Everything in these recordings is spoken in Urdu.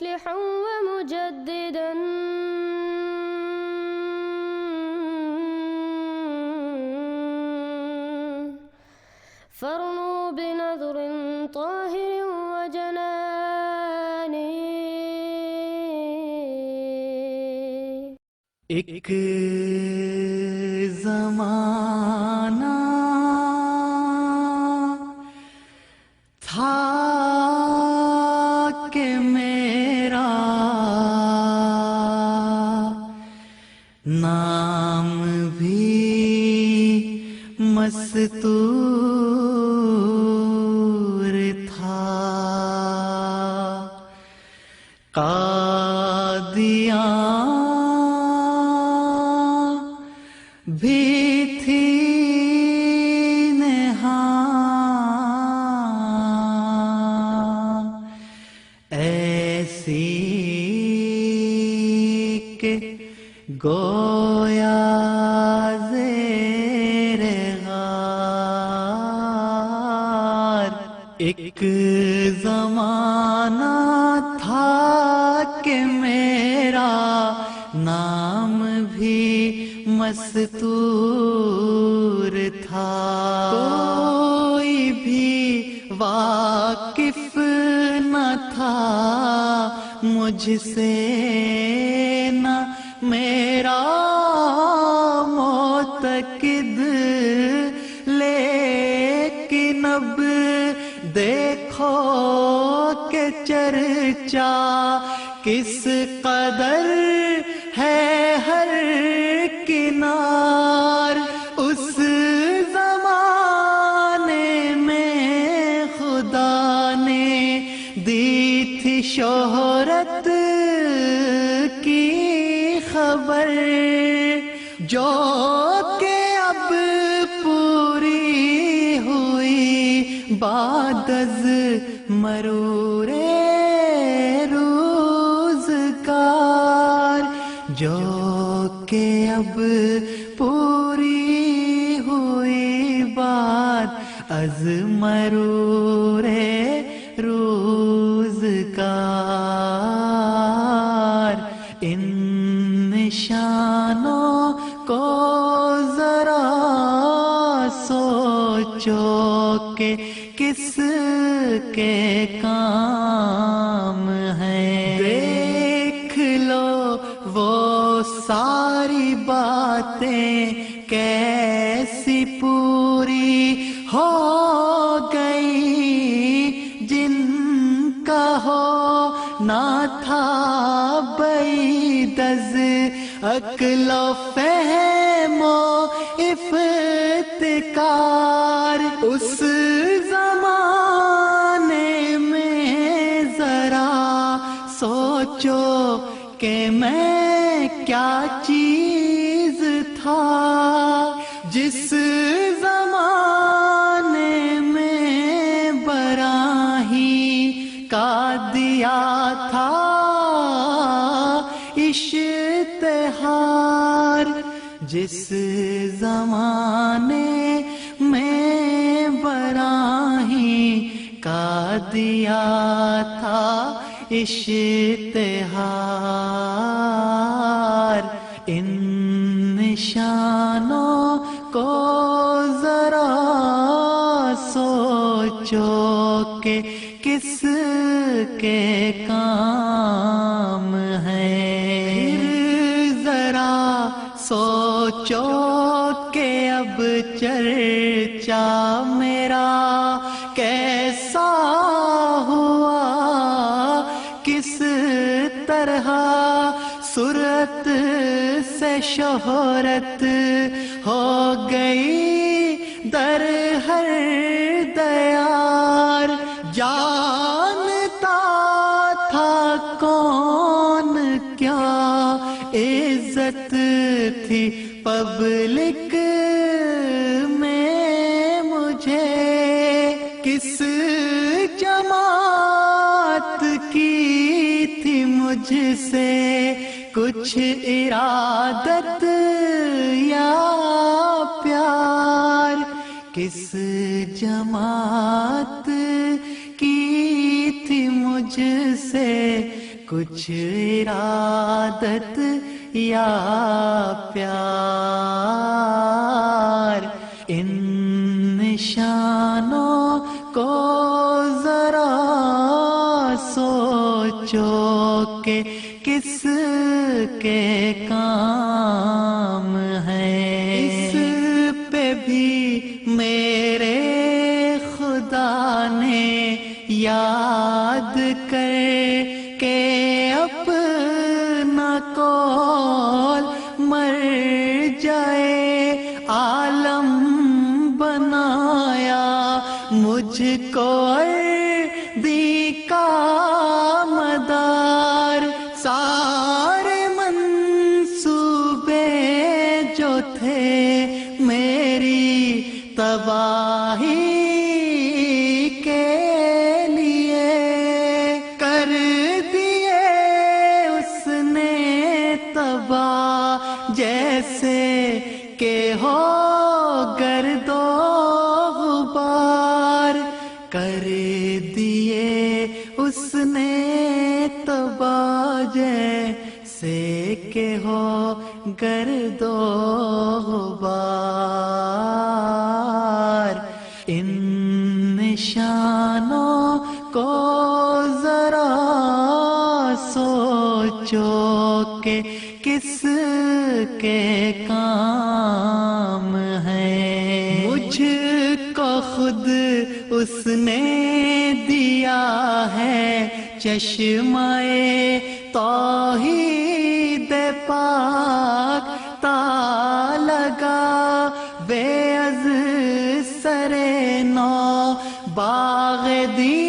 مصلحا ومجددا فارنوا بنظر طاهر وجنان ایک زمانہ تھا کہ میرا نام بھی مستور تھا، قادیاں بھی تھی نہاں ایسی کہ گویا زیر غار. ایک زمانہ تھا کہ میرا نام بھی مستور تھا، کوئی بھی واقف نہ تھا مجھ سے نہ میرا معتقد، لیکن اب دیکھو کہ چرچا کس قدر ہے ہر کنار. اس زمانے میں خدا نے دی تھی شہرت کی خبر، جو کہ اب پوری ہوئی بعد از مرور روزگار، جو کہ اب پوری ہوئی بعد از مرور روزگار. ان نشانوں کو ذرا سوچو کہ کس کے کام ہیں. دیکھ لو وہ ساری باتیں کیسی پوری ہو گئی جن کا ہو نہ تھا بعید عقل و فہم و افتکار. اس زمانے میں ذرا سوچو کہ میں کیا چیز تھا، جس زمانے میں براہی کا دیا تھا اشتہار. جس زمانے میں براہی کا دیا تھا اشتہار. ان نشانوں کو ذرا سوچو کہ کس کے کام ہیں. ذرا سوچو کہ اب چرچا میرا کیسا ہوا، کس طرح صورت سے شہرت ہو گئی در ہر دیار. جانتا تھا کون کیا عزت تھی پبلک میں مجھے، کس جماعت کی تھی مجھ سے کچھ ارادت یا پیار. کس جماعت کی تھی مجھ سے کچھ ارادت یا پیار، ان نشانوں کو ذرا سوچو کہ کس کے کام ہے۔ اس پہ بھی میرے خدا نے یاد کر کے اپنا قول مر جائے عالم بنایا، مجھ کو اردی کا مدار، سارے منصوبے جو تھے میری تباہی کے لیے کر دیے اس نے تباہ، جیسے کہ ہو گرد و غبار، کر دیے اس نے تباہ جیسے کہ ہو گرد و غبار۔ ان نشانوں کو ذرا سوچو کہ کس کے کام ہے۔ مجھ کو خود اس نے دیا ہے چشمہ توحید پاک، تا لگا بے از سر نو باغ دی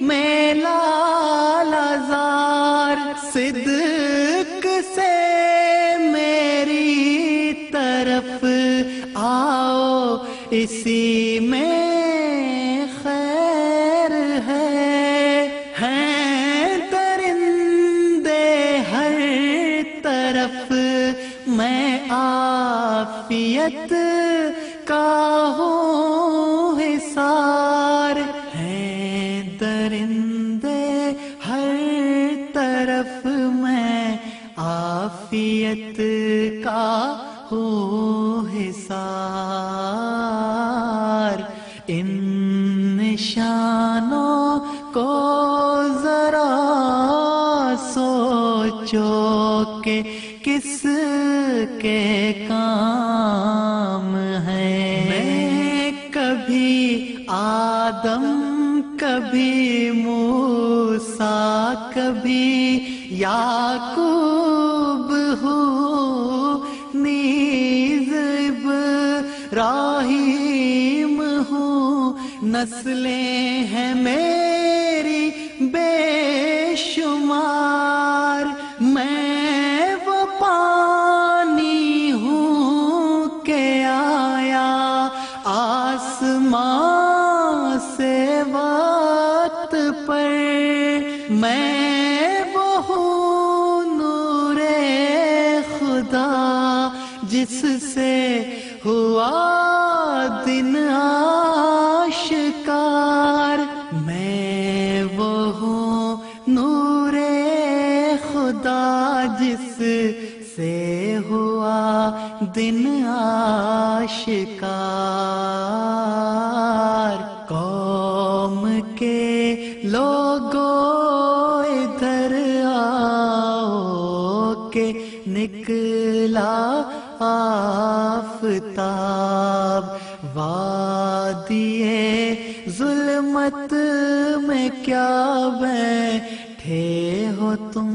میں لال زار، صدق سے میری طرف آؤ اسی میں خیر ہے۔ ہیں درندے ہر طرف میں عافیت کا ہوں حصار، ہیں درندے ہر طرف میں عافیت کا ہوں حصار۔ ان نشانوں کو ذرا سوچو کہ کس کے کام ہے۔ میں کبھی آدم، کبھی موسیٰ، کبھی یعقوب ہوں، نیز ابراہیم ہوں، نسلیں ہیں میری بے شمار، میں وہ پانی ہوں کہ آیا آسمان سے وقت پر، میں وہ ہوں نور خدا جس سے ہوا دن آشکار، میں وہ ہوں نور خدا جس سے ہوا دن آشکار۔ قوم کے لوگوں ادھر آؤ کہ نکلا آفتاب، وادی ظلمت میں کیا بیٹھے ہو تم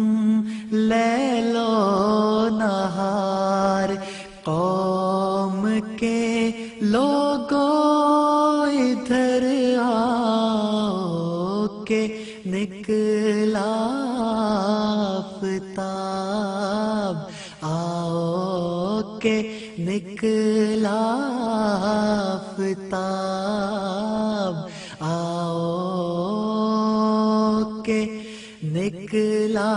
لیل و نہار، قوم کے لوگوں ادھر آؤ کہ نکلا آفتاب، آؤ کہ نکلا آفتاب، آؤ کہ نکلا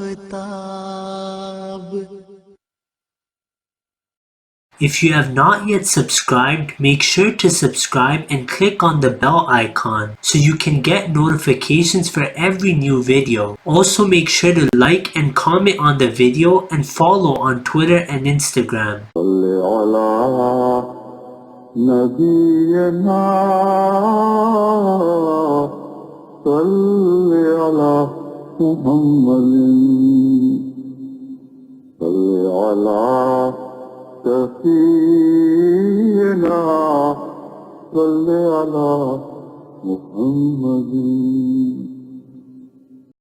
آفتاب۔ If you have not yet subscribed, make sure to subscribe and click on the bell icon so you can get notifications for every new video. Also make sure to like and comment on the video and follow on Twitter and Instagram. صل على نبينا صل على محمد صل على سفينا صل على محمد